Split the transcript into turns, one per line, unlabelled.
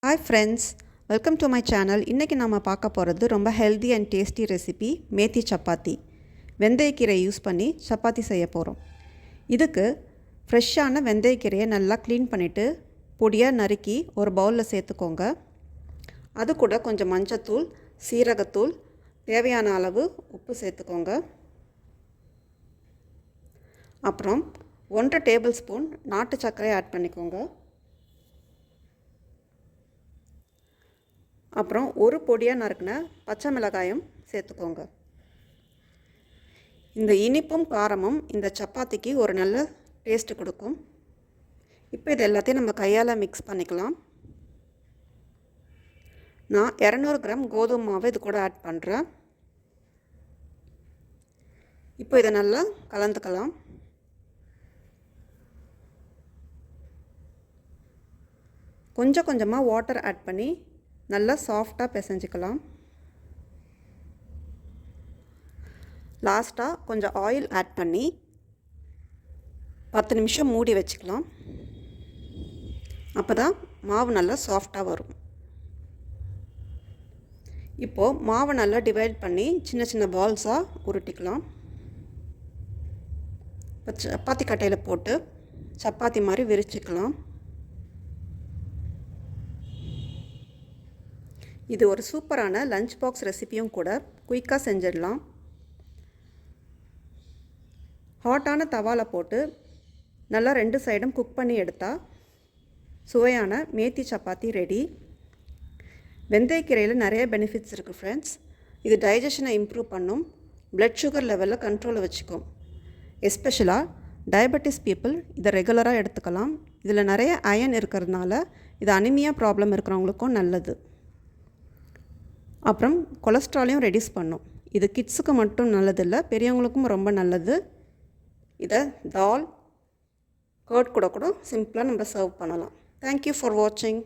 Hi friends, welcome to my channel. இன்றைக்கி நம்ம பார்க்க போகிறது ரொம்ப healthy and tasty recipe methi chapati. வெந்தயக்கீரை யூஸ் பண்ணி சப்பாத்தி செய்ய போகிறோம். இதுக்கு ஃப்ரெஷ்ஷான வெந்தயக்கீரையை நல்லா க்ளீன் பண்ணிவிட்டு பொடியாக நறுக்கி ஒரு பவுலில் சேர்த்துக்கோங்க. அது கூட கொஞ்சம் மஞ்சத்தூள், சீரகத்தூள், தேவையான அளவு உப்பு சேர்த்துக்கோங்க. அப்புறம் 1.5 டேபிள் ஸ்பூன் நாட்டு சர்க்கரை ஆட் பண்ணிக்கோங்க. அப்புறம் ஒரு பொடியாக நறுக்கின பச்சை மிளகாயும் சேர்த்துக்கோங்க. இந்த இனிப்பும் காரமும் இந்த சப்பாத்திக்கு ஒரு நல்ல டேஸ்ட்டு கொடுக்கும். இப்போ இது எல்லாத்தையும் நம்ம கையால் மிக்ஸ் பண்ணிக்கலாம். நான் 200 கிராம் கோதுமை மாவு இது கூட ஆட் பண்ணுறேன். இப்போ இதை நல்லா கலந்துக்கலாம். கொஞ்சம் கொஞ்சமாக வாட்டர் ஆட் பண்ணி நல்லா சாஃப்டாக பிசைஞ்சிக்கலாம். லாஸ்ட்டாக கொஞ்சம் ஆயில் ஆட் பண்ணி 10 நிமிஷம் மூடி வச்சுக்கலாம். அப்போ தான் மாவு நல்லா சாஃப்டாக வரும். இப்போது மாவை நல்லா டிவைட் பண்ணி சின்ன சின்ன பால்ஸாக உருட்டிக்கலாம். இப்போ சப்பாத்தி கட்டையில் போட்டு சப்பாத்தி மாதிரி விரிச்சிக்கலாம். இது ஒரு சூப்பரான லஞ்ச் பாக்ஸ் ரெசிபியும் கூட. குயிக்காக செஞ்சிடலாம். ஹாட்டான தவாவில் போட்டு நல்லா 2 சைடும் குக் பண்ணி எடுத்தால் சுவையான மேத்தி சப்பாத்தி ரெடி. வெந்தயக்கீரையில் நிறைய பெனிஃபிட்ஸ் இருக்குது ஃப்ரெண்ட்ஸ். இது டைஜஷனை இம்ப்ரூவ் பண்ணும், பிளட் சுகர் லெவலில் கண்ட்ரோலில் வச்சுக்கும். எஸ்பெஷலாக டயபெட்டிஸ் பீப்புள் இதை ரெகுலராக எடுத்துக்கலாம். இதில் நிறைய அயன் இருக்கிறதுனால இது அனிமியா ப்ராப்ளம் இருக்கிறவங்களுக்கும் நல்லது. அப்புறம் கொலஸ்ட்ராலையும் ரெடியூஸ் பண்ணும். இது கிட்ஸுக்கு மட்டும் நல்லதில்லை, பெரியவங்களுக்கும் ரொம்ப நல்லது. இதை தால், கர்ட் கூட சிம்பிளாக நம்ம சர்வ் பண்ணலாம். தேங்க்யூ ஃபார் வாட்சிங்.